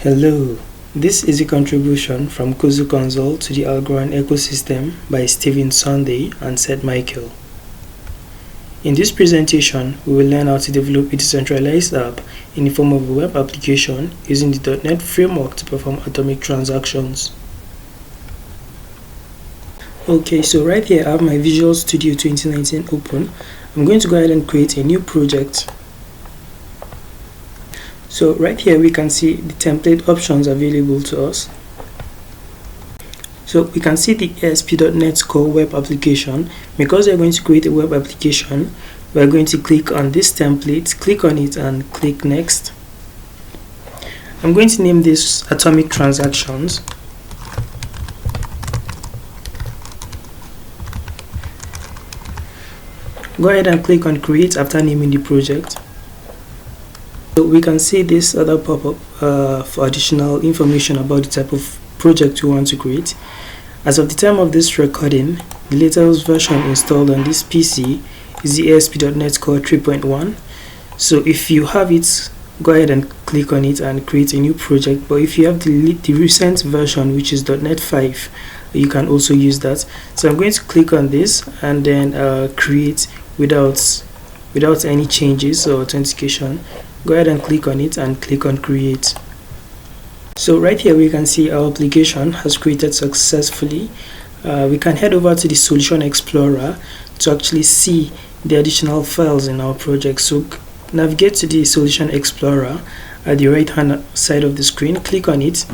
Hello, this is a contribution from Kuzu Console to the Algorand ecosystem by Stephen Sunday and Seth Michael. In this presentation, we will learn how to develop a decentralized app in the form of a web application using the .NET framework to perform atomic transactions. Okay, so right here I have my Visual Studio 2019 open. I'm going to go ahead and create a new project. So right here we can see the template options available to us. So we can see the ASP.NET Core web application. Because we're going to create a web application, we're going to click on this template, click on it and click next. I'm going to name this Atomic Transactions. Go ahead and click on create after naming the project. So we can see this other pop-up for additional information about the type of project we want to create. As of the time of this recording, the latest version installed on this PC is the ASP.NET Core 3.1. So if you have it, go ahead and click on it and create a new project. But if you have the recent version, which is .NET 5, you can also use that. So I'm going to click on this and then create without any changes or authentication. Go ahead and click on it and click on create. So right here we can see our application has created successfully. We can head over to the Solution Explorer to actually see the additional files in our project. So navigate to the Solution Explorer at the right hand side of the screen, click on it.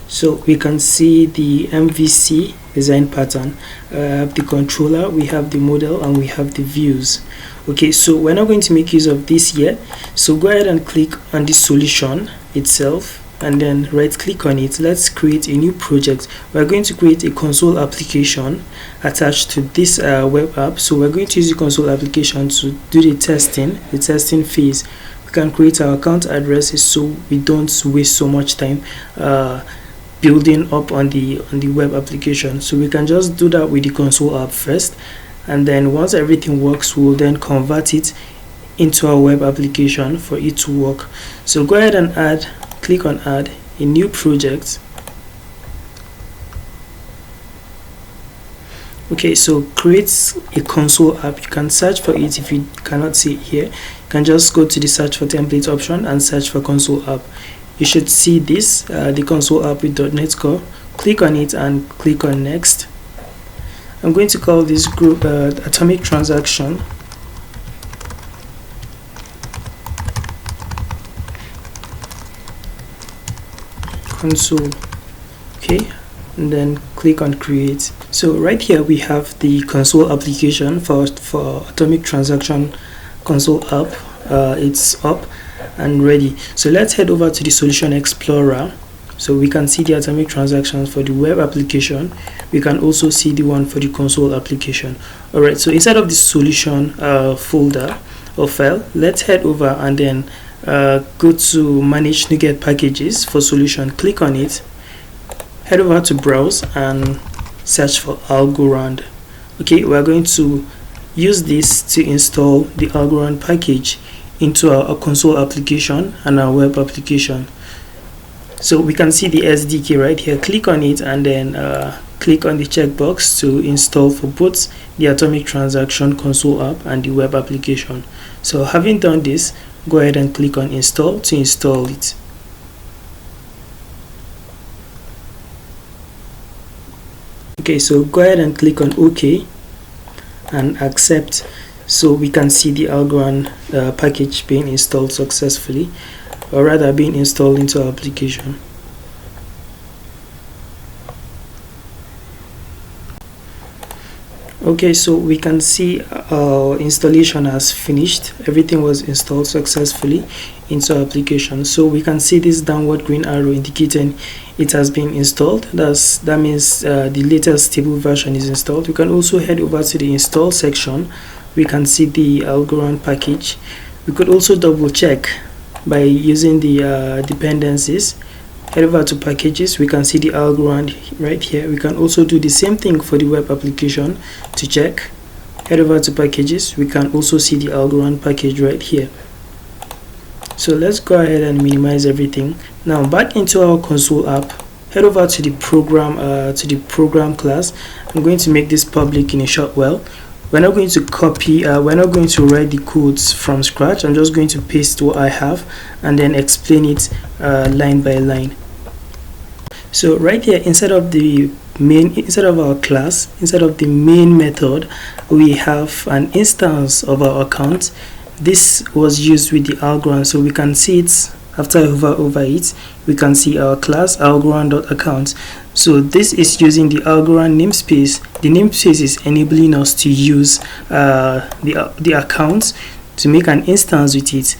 So we can see the MVC design pattern, the controller, we have the model, and we have the views. Okay, so we're not going to make use of this yet. So go ahead and click on the solution itself and then right click on it. Let's create a new project. We're going to create a console application attached to this web app. So we're going to use the console application to do the testing phase. We can create our account addresses so we don't waste so much time building up on the web application. So we can just do that with the console app first, and then once everything works, we'll then convert it into our web application for it to work. So go ahead and click on add a new project. Okay, so create a console app. You can search for it. If you cannot see it here, you can just go to the search for template option and search for console app. You should see this, the console app with .NET Core. Click on it and click on next. I'm going to call this group Atomic Transaction. Console. Okay, and then click on create. So right here we have the console application for Atomic Transaction console app. It's up and ready. So let's head over to the Solution Explorer so we can see the atomic transactions for the web application. We can also see the one for the console application. Alright, so inside of the solution folder or file, let's head over and then go to manage NuGet packages for solution. Click on it, head over to browse and search for algorand. Okay, we're going to use this to install the algorand package into our console application and our web application. So we can see the SDK right here. Click on it and then click on the checkbox to install for both the Atomic Transaction console app and the web application. So having done this, go ahead and click on install to install it. Okay, so go ahead and click on OK and accept. So we can see the algorand package being installed successfully, or rather being installed into our application. Okay, so we can see our installation has finished. Everything was installed successfully into our application. So we can see this downward green arrow indicating it has been installed. That means the latest stable version is installed. We can also head over to the install section. We can see the algorand package. We could also double check by using the dependencies. Head over to packages. We can see the algorand right here. We can also do the same thing for the web application to check. Head over to packages. We can also see the algorand package right here. So let's go ahead and minimize everything. Now back into our console app, head over to the program class. I'm going to make this public in a short while. We're not going to copy, we're not going to write the codes from scratch. I'm just going to paste what I have and then explain it line by line. So right here, instead of our class, instead of the main method, we have an instance of our account. This was used with the algorand, so we can see it. After I hover over it, we can see our class algorand.account. So this is using the algorand namespace. The namespace is enabling us to use the account to make an instance with it,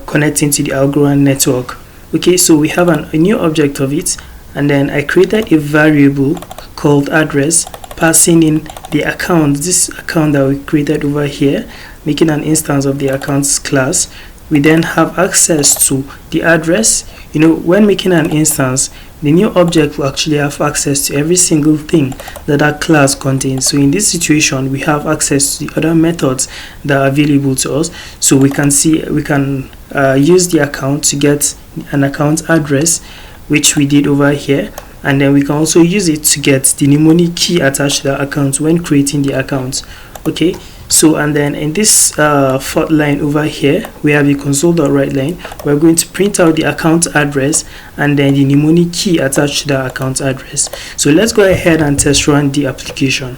connecting to the algorand network. Okay, so we have a new object of it, and then I created a variable called address, passing in the account, this account that we created over here, making an instance of the accounts class. We then have access to the address. You know, when making an instance, the new object will actually have access to every single thing that that class contains. So in this situation, we have access to the other methods that are available to us. So we can use the account to get an account address, which we did over here, and then we can also use it to get the mnemonic key attached to the account when creating the account. Okay, so and then in this fourth line over here, we have a console.writeLine. We're going to print out the account address and then the mnemonic key attached to the account address. So let's go ahead and test run the application.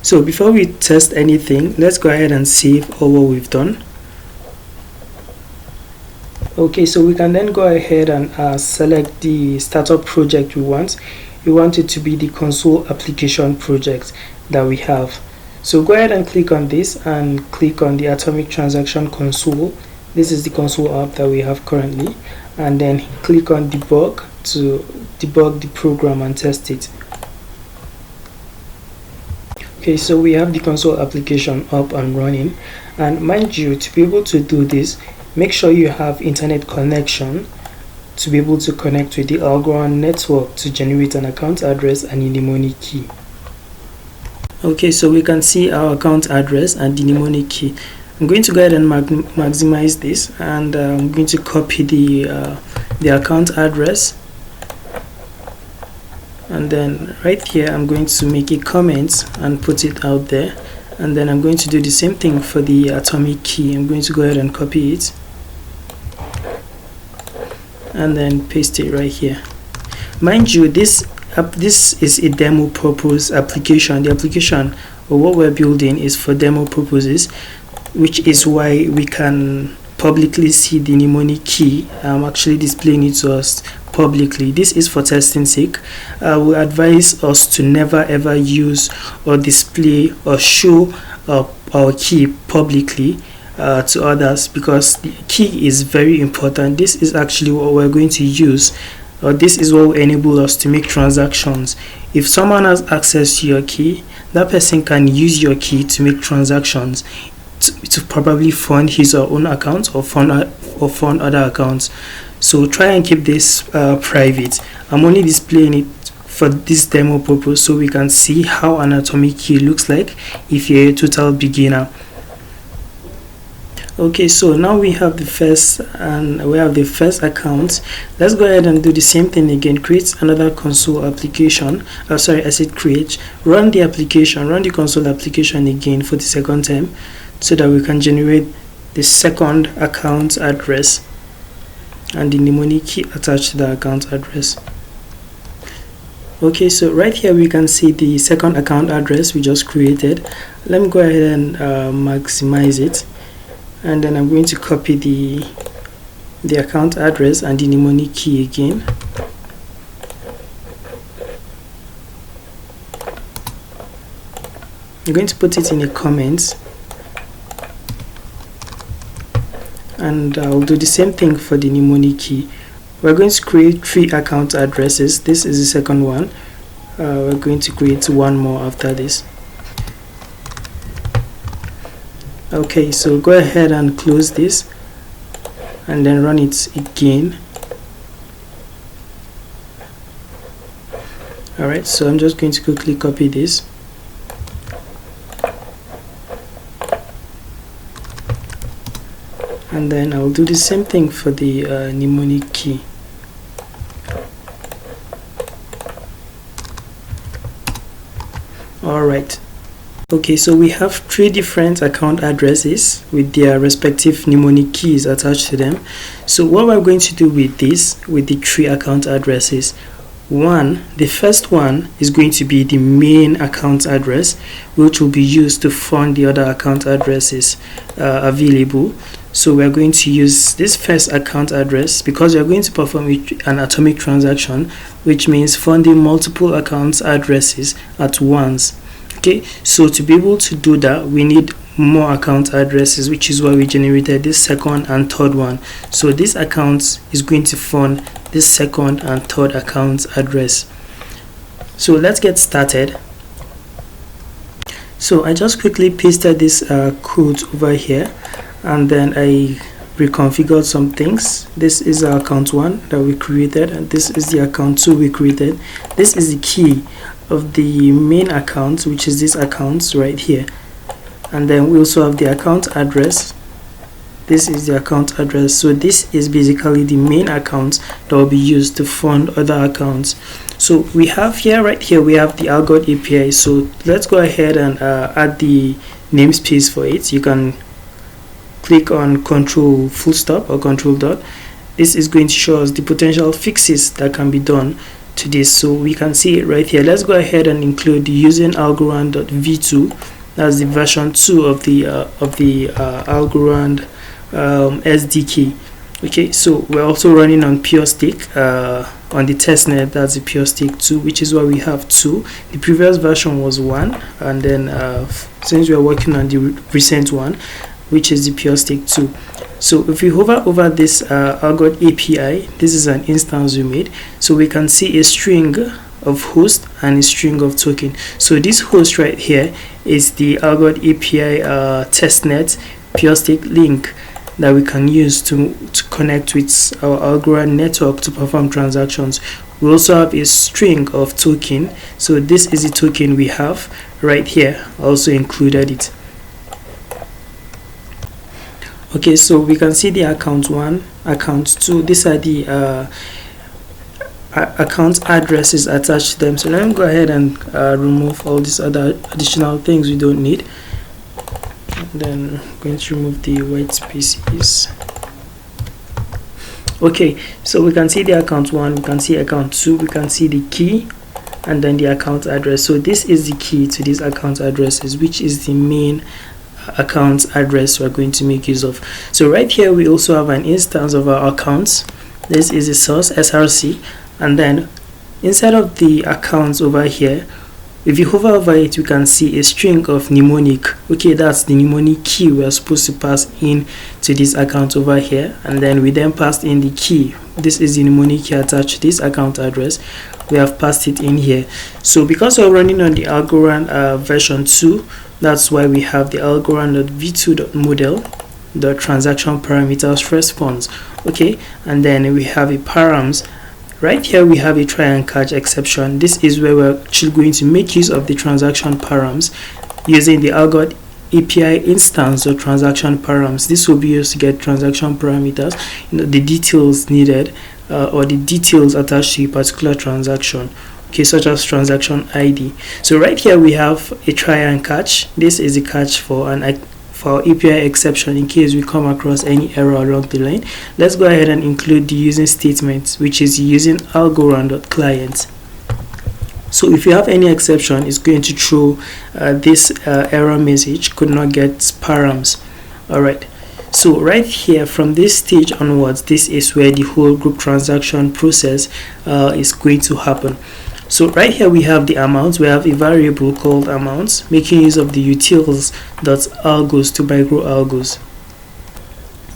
So before we test anything, let's go ahead and save all what we've done. Okay, so we can then go ahead and select the startup project we want. We want it to be the console application project that we have. So go ahead and click on this and click on the atomic transaction console. This is the console app that we have currently, and then click on debug to debug the program and test it. Okay, so we have the console application up and running, and mind you, to be able to do this, make sure you have internet connection to be able to connect with the algorand network to generate an account address and a mnemonic key. Okay, so we can see our account address and the mnemonic key. I'm going to go ahead and maximize this, and I'm going to copy the account address, and then right here I'm going to make a comment and put it out there, and then I'm going to do the same thing for the atomic key. I'm going to go ahead and copy it and then paste it right here. Mind you, this is a demo purpose application. The application or what we're building is for demo purposes, which is why we can publicly see the mnemonic key. I'm actually displaying it to us publicly. This is for testing sake. I will advise us to never ever use or display or show our key publicly to others, because the key is very important. This is actually what we're going to use, or this is what will enable us to make transactions. If someone has access to your key, that person can use your key to make transactions, to probably fund his or own account or fund other accounts. So try and keep this private. I'm only displaying it for this demo purpose so we can see how an atomic key looks like if you're a total beginner. Okay, so now we have the first account. Let's go ahead and do the same thing again. Create another console application. Sorry, I said create. Run the application, run the console application again for the second time, so that we can generate the second account address and the mnemonic key attached to the account address. Okay, so right here we can see the second account address we just created. Let me go ahead and maximize it, and then I'm going to copy the account address and the mnemonic key again. I'm going to put it in a comment, and I'll do the same thing for the mnemonic key. We're going to create 3 account addresses. This is the second one. We're going to create one more after this. Okay, so go ahead and close this and then run it again. Alright, so I'm just going to quickly copy this. and then I'll do the same thing for the mnemonic key. Alright, okay, so we have 3 different account addresses with their respective mnemonic keys attached to them. So what we're going to do with this, with the 3 account addresses, the first one is going to be the main account address, which will be used to fund the other account addresses available. So we're going to use this first account address because we're going to perform an atomic transaction, which means funding multiple account addresses at once. Okay, so to be able to do that, we need more account addresses, which is why we generated this second and third one. So this account is going to fund this second and third account address. So let's get started. So I just quickly pasted this code over here, and then I reconfigured some things. This is our account 1 that we created, and this is the account 2 we created. This is the key of the main account, which is this account right here. And then we also have the account address. This is the account address. So this is basically the main account that will be used to fund other accounts. So we have here, right here, we have the algorand API. So let's go ahead and add the namespace for it. You can click on control full stop or control dot. This is going to show us the potential fixes that can be done to this. So we can see it right here. Let's go ahead and include using algorand.v2. That's the version 2 of the algorand SDK. Okay, so we're also running on pure stake on the testnet. That's the pure stake 2, which is why we have 2. The previous version was 1, and then since we are working on the recent one, which is the pure stake 2. So if we hover over this algorand API, this is an instance we made. So we can see a string of host and a string of token. So this host right here is the algorand API testnet pure stake link that we can use to connect with our algorand network to perform transactions. We also have a string of token. So this is the token we have right here. I also included it. Okay, so we can see the account 1, account 2. These are the account addresses attached to them. So let me go ahead and remove all these other additional things we don't need. And then I'm going to remove the white spaces. Okay, so we can see the account 1, we can see account 2, we can see the key, and then the account address. So this is the key to these account addresses, which is the main account address we're going to make use of. So right here we also have an instance of our accounts. This is a source src, and then inside of the accounts over here, if you hover over it, you can see a string of mnemonic. Okay, that's the mnemonic key we are supposed to pass in to this account over here, and then we then passed in the key. This is the mnemonic key attached to this account address. We have passed it in here. So because we're running on the algorand version 2, that's why we have the algorand.v2.model, the transaction parameters response. Okay, and then we have a params. Right here we have a try and catch exception. This is where we're actually going to make use of the transaction params using the algorand API instance or transaction params. This will be used to get transaction parameters, the details needed or the details attached to a particular transaction. Okay, such as transaction ID. So right here we have a try and catch. This is a catch for API exception in case we come across any error along the line. Let's go ahead and include the using statement, which is using algorand.client. So if you have any exception, it's going to throw this error message, could not get params. Alright, so right here from this stage onwards, this is where the whole group transaction process is going to happen. So right here we have the amounts. We have a variable called amounts, making use of the utils.algos to microalgos.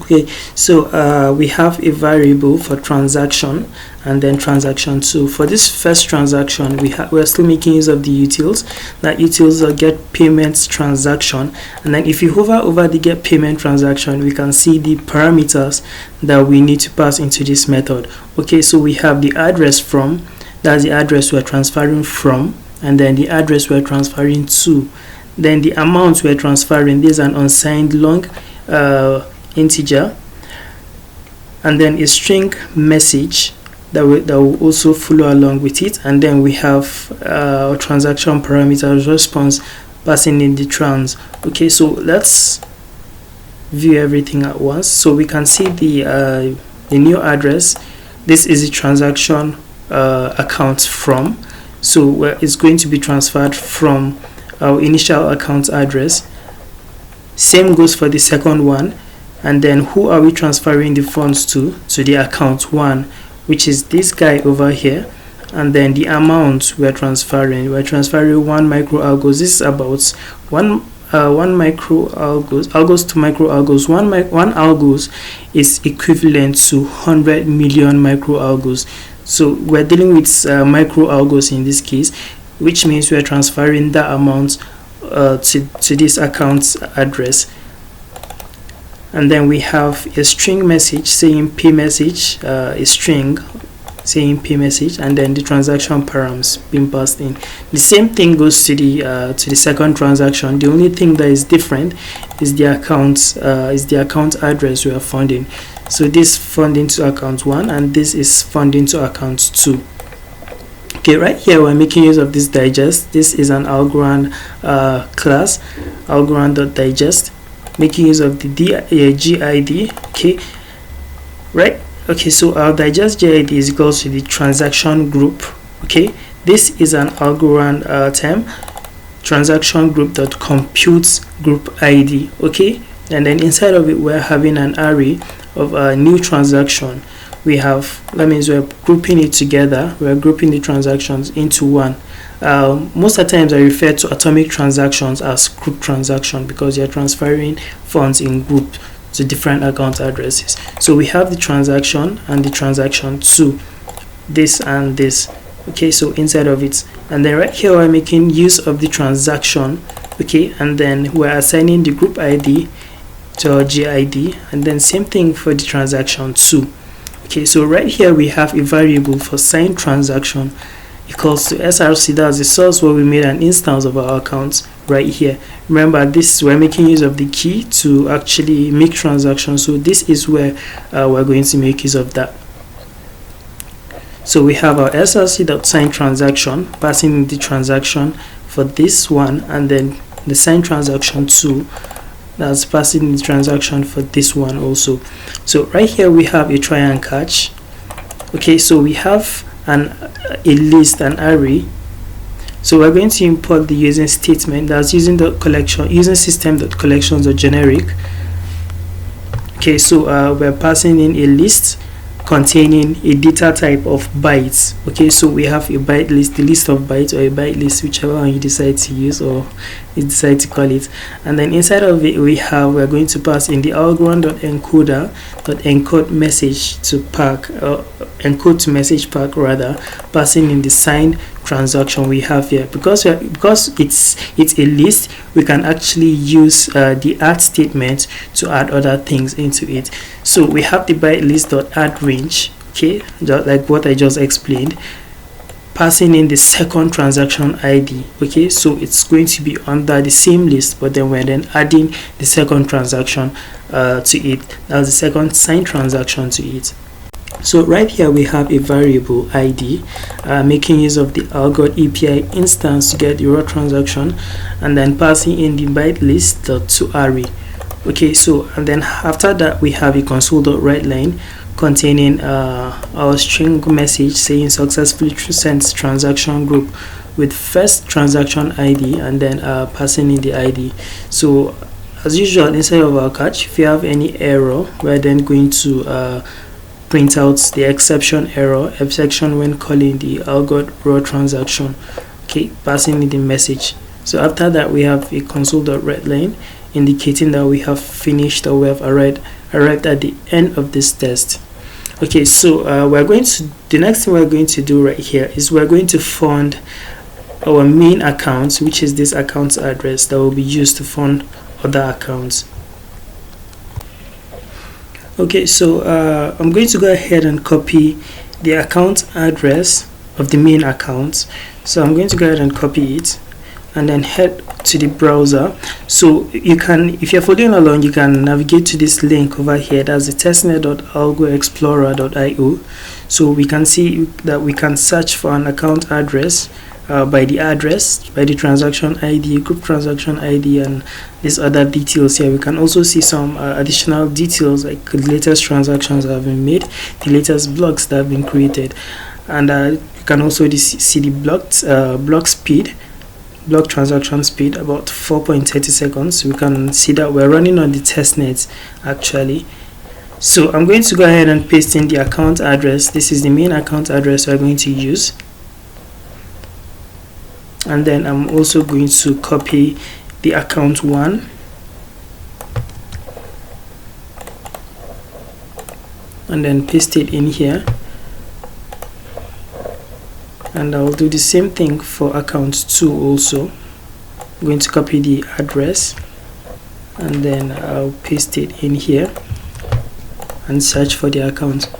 Okay, so we have a variable for transaction and then transaction 2. For this first transaction, we're still making use of the utils. That utils are get payments transaction, and then if you hover over the get payment transaction, we can see the parameters that we need to pass into this method. Okay, so we have the address from. That's the address we're transferring from, and then the address we're transferring to. Then the amount we're transferring, this is an unsigned long integer. and then a string message that will also follow along with it, and then we have transaction parameters response passing in the trans. Okay, so let's view everything at once. So we can see the new address. This is the transaction account from, so it's going to be transferred from our initial account address. Same goes for the second one. And then who are we transferring the funds to the account 1, which is this guy over here. And then the amount we're transferring 1 micro algos. This is about 1 micro algos to micro algos. One algos is equivalent to 100 million micro algos. So we're dealing with micro algos in this case, which means we're transferring that amount to this account address. And then we have a string message saying pay message, a string saying pay message, and then the transaction params being passed in. The same thing goes to the second transaction. The only thing that is different is the account address we are funding. So this funding to account 1, and this is funding to account 2. Okay, right here we're making use of this digest. This is an algorand class, algorand.digest, making use of the GID. Okay, right. Okay, so our digest GID is equal to the transaction group. Okay, this is an algorand term, transaction group.compute group ID. Okay, and then inside of it we're having an array of a new transaction. We have, that means we're grouping it together. We're grouping the transactions into one. Most of the times I refer to atomic transactions as group transaction because you're transferring funds in group to different account addresses. So we have the transaction and the transaction 2, this and this. Okay, so inside of it, and then right here we're making use of the transaction. Okay, and then we're assigning the group ID to our GID, and then same thing for the transaction 2. Okay, so right here we have a variable for signed transaction equals to src. That's the source where we made an instance of our accounts right here. Remember, this we're making use of the key to actually make transactions, so this is where we're going to make use of that. So we have our src.signed transaction passing in the transaction for this one, and then the signed transaction 2 that's passing in the transaction for this one also. So right here we have a try and catch. Okay, so we have a list, an array. So we're going to import the using statement that's using the collection, using system.collections.generic. Okay, so we're passing in a list containing a data type of bytes. Okay, so we have a byte list, the list of bytes, or a byte list, whichever one you decide to use or you decide to call it. And then inside of it we're going to pass in the algorand.encoder.encode message to pack, encode to message pack rather, passing in the signed transaction we have here. Because it's a list, we can actually use the add statement to add other things into it. So we have the byte list.add range, okay, just like what I just explained, passing in the second transaction ID. Okay, so it's going to be under the same list, but then we're then adding the second transaction to it. That's the second signed transaction to it. So right here we have a variable ID, making use of the algorand API instance to get the raw transaction, and then passing in the byte list to array. Okay, so and then after that we have a console.writeLine containing our string message saying successfully sent transaction group with first transaction ID, and then passing in the ID. So as usual, inside of our catch, if you have any error, we're then going to print out the exception when calling the algorand raw transaction. Okay, passing in the message. So after that we have a console.writeLine indicating that we have finished, or we have arrived at the end of this test. Okay, so the next thing we're going to do right here is we're going to fund our main account, which is this account address that will be used to fund other accounts. Okay, so I'm going to go ahead and copy the account address of the main account. So I'm going to go ahead and copy it. and then head to the browser. So you can, if you're following along, you can navigate to this link over here. That's the testnet.algoexplorer.io. so we can see that we can search for an account address by the address, by the transaction ID, group transaction ID, and these other details here. We can also see some additional details like the latest transactions that have been made, the latest blocks that have been created, and you can also see the block transaction speed, about 4.30 seconds. We can see that we're running on the testnet actually. So I'm going to go ahead and paste in the account address. This is the main account address we're going to use, and then I'm also going to copy the account 1, and then paste it in here, and I'll do the same thing for account 2 also. I'm going to copy the address, and then I'll paste it in here and search for the account.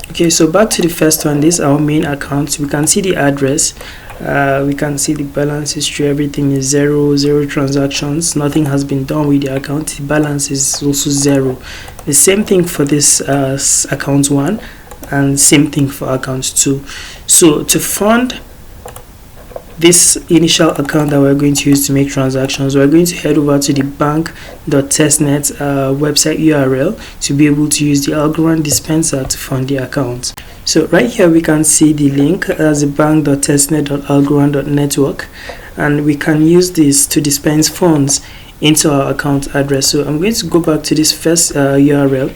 Okay, so back to the first one. This is our main account. We can see the address, we can see the balance history. Everything is zero transactions, nothing has been done with the account. The balance is also 0. The same thing for this account 1, and same thing for account 2. So to fund this initial account that we're going to use to make transactions, we're going to head over to the bank.testnet website URL to be able to use the algorand dispenser to fund the account. So right here we can see the link as the bank.testnet.algorand.network, and we can use this to dispense funds into our account address. So I'm going to go back to this first URL,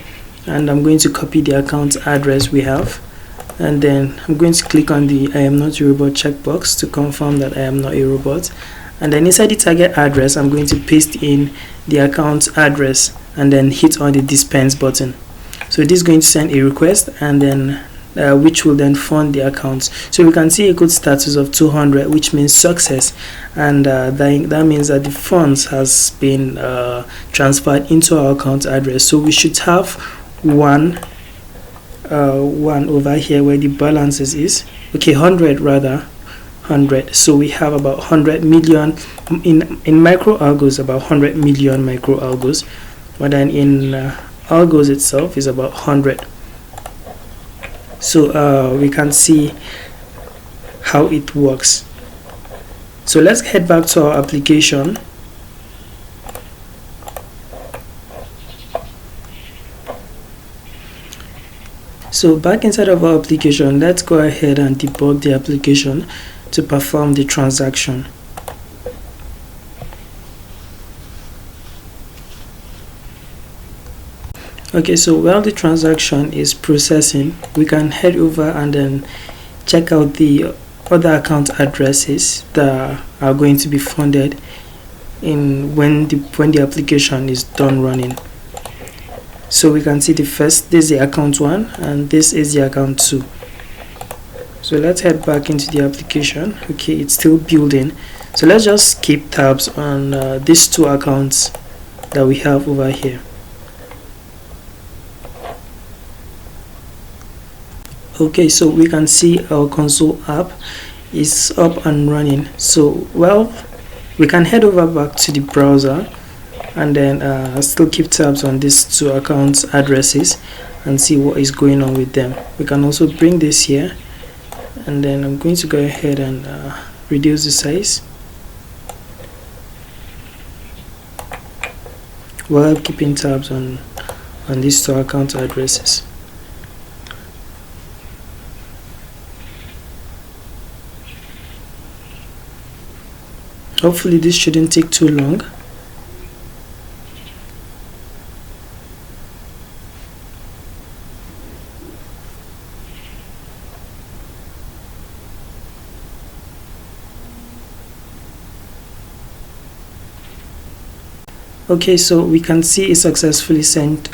and I'm going to copy the account address we have, and then I'm going to click on the I am not a robot checkbox to confirm that I am not a robot, and then inside the target address I'm going to paste in the account address and then hit on the dispense button. So this is going to send a request, and then which will then fund the accounts. So we can see a good status of 200, which means success, and that means that the funds has been transferred into our account address. So we should have one over here where the balances is, okay, 100 rather, 100. So we have about 100 million in micro algos, about 100 million micro algos, but then in algos itself is about 100. So we can see how it works. So let's head back to our application. So back inside of our application, let's go ahead and debug the application to perform the transaction. Okay, so while the transaction is processing, we can head over and then check out the other account addresses that are going to be funded in when the application is done running. So we can see the first, this is the account 1, and this is the account 2. So let's head back into the application. Okay, it's still building. So let's just keep tabs on these 2 accounts that we have over here. Okay, so we can see our console app is up and running. So well, we can head over back to the browser and then still keep tabs on these 2 accounts addresses and see what is going on with them. We can also bring this here, and then I'm going to go ahead and reduce the size while keeping tabs on these 2 account addresses. Hopefully this shouldn't take too long. Okay, so we can see it successfully sent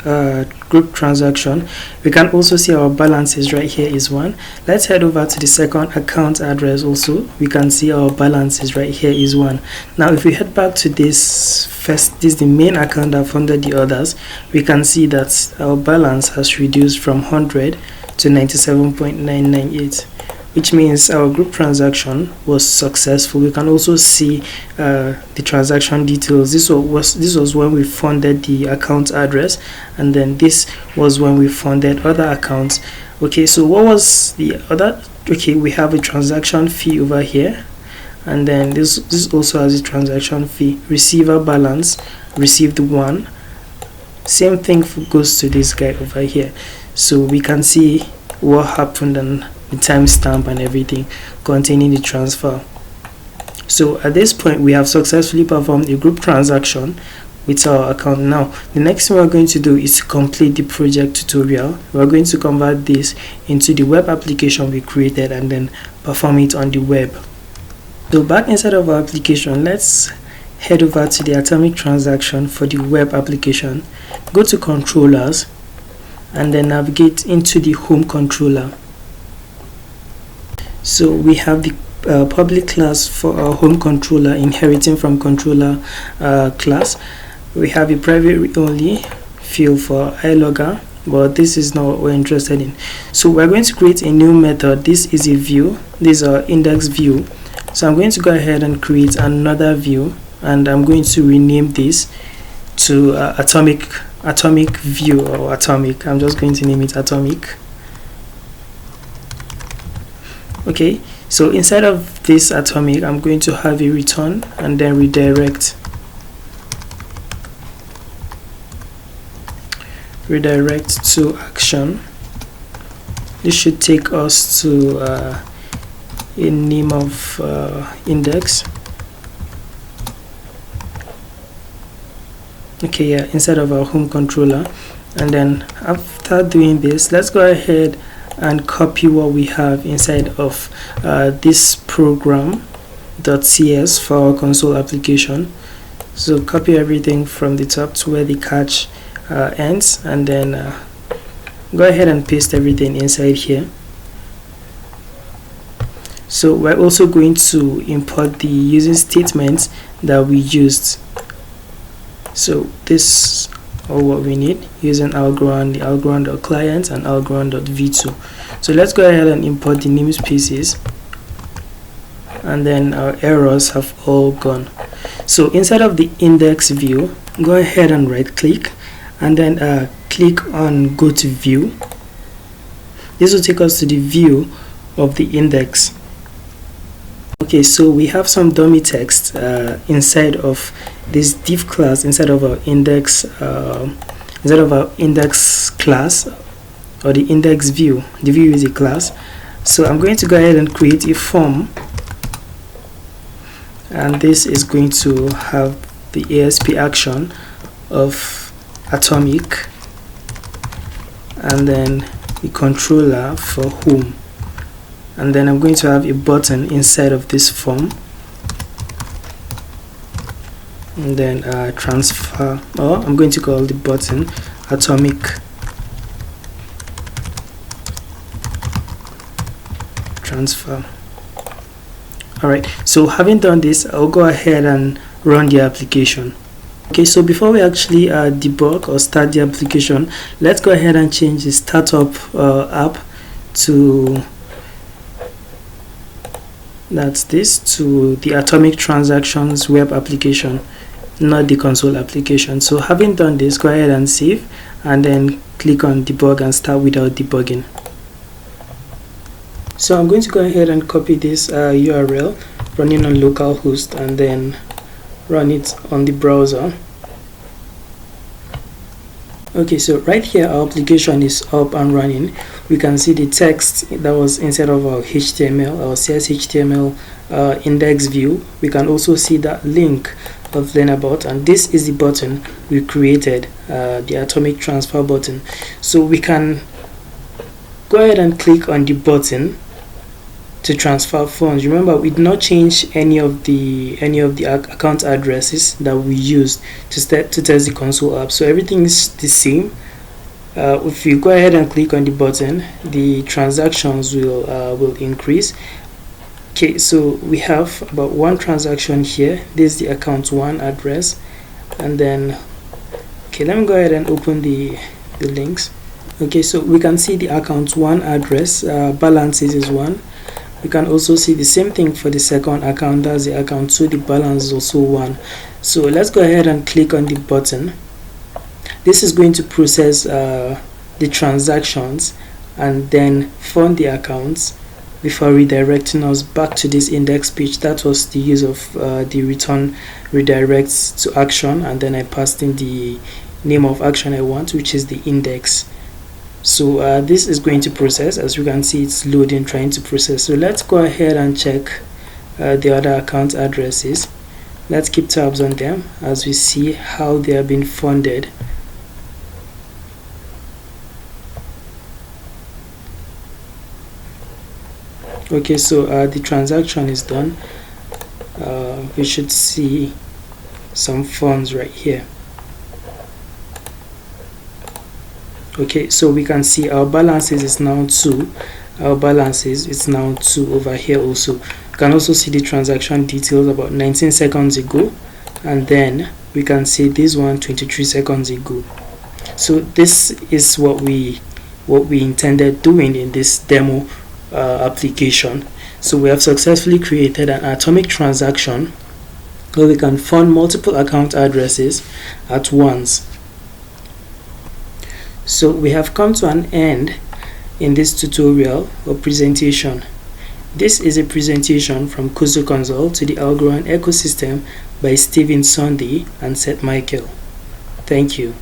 group transaction. We can also see our balances right here is 1. Let's head over to the second account address also. We can see our balances right here is 1. Now if we head back to this first, this is the main account that funded the others, we can see that our balance has reduced from 100 to 97.998. which means our group transaction was successful. We can also see the transaction details. This was when we funded the account address, and then this was when we funded other accounts. Okay, so what was the other? Okay, we have a transaction fee over here, and then this also has a transaction fee. Receiver balance, received 1. Same thing goes to this guy over here. So we can see what happened and the timestamp and everything containing the transfer. So at this point, we have successfully performed a group transaction with our account. Now the next thing we're going to do is to complete the project tutorial. We're going to convert this into the web application we created and then perform it on the web. So back inside of our application, let's head over to the atomic transaction for the web application. Go to controllers and then navigate into the home controller. So we have the public class for our home controller, inheriting from controller class. We have a private read-only field for iLogger, but this is not what we're interested in. So we're going to create a new method. This is a view. This is our index view. So I'm going to go ahead and create another view, and I'm going to rename this to atomic view, or atomic. I'm just going to name it atomic. Okay, so inside of this atomic, I'm going to have a return and then redirect to action. This should take us to a name of index. Okay, yeah, inside of our home controller. And then after doing this, let's go ahead and copy what we have inside of this program.cs for our console application. So copy everything from the top to where the catch ends, and then go ahead and paste everything inside here. So we're also going to import the using statements that we used. So this or what we need using algorand, the algorand.client and algorand.v2. So let's go ahead and import the namespaces, and then our errors have all gone. So inside of the index view, go ahead and right click and then click on go to view. This will take us to the view of the index. Okay, so we have some dummy text inside of this div class, inside of our index class, or the index view. The view is a class. So I'm going to go ahead and create a form, and this is going to have the ASP action of atomic, and then the controller for home. And then I'm going to have a button inside of this form, and then transfer, or I'm going to call the button atomic transfer. Alright, so having done this, I'll go ahead and run the application. Okay, so before we actually debug or start the application, let's go ahead and change the startup app to the atomic transactions web application, not the console application. So having done this, go ahead and save, and then click on debug and start without debugging. So I'm going to go ahead and copy this URL running on localhost and then run it on the browser. Okay, so right here our application is up and running. We can see the text that was inside of our HTML, our CSHTML index view. We can also see that link of learn about, and this is the button we created, the atomic transfer button. So we can go ahead and click on the button to transfer funds. Remember, we did not change any of the account addresses that we used to test the console app, so everything is the same. If you go ahead and click on the button, the transactions will increase. Okay, so we have about one transaction here. This is the account 1 address, and then okay, let me go ahead and open the links. Okay, so we can see the account 1 address, balances is 1, We can also see the same thing for the second account, that's the account 2, the balance is also 1. So let's go ahead and click on the button. This is going to process the transactions and then fund the accounts before redirecting us back to this index page. That was the use of the return redirects to action, and then I passed in the name of action I want, which is the index. So this is going to process. As you can see, it's loading, trying to process. So let's go ahead and check the other account addresses. Let's keep tabs on them as we see how they are being funded. Okay, so the transaction is done. We should see some funds right here. Okay, so we can see our balances is now 2. Our balances is now 2 over here also. You can also see the transaction details about 19 seconds ago, and then we can see this one 23 seconds ago. So this is what we intended doing in this demo application. So we have successfully created an atomic transaction where we can fund multiple account addresses at once. So we have come to an end in this tutorial or presentation. This is a presentation from Kuzo Consult to the Algorand ecosystem by Stephen Sunday and Seth Michael. Thank you.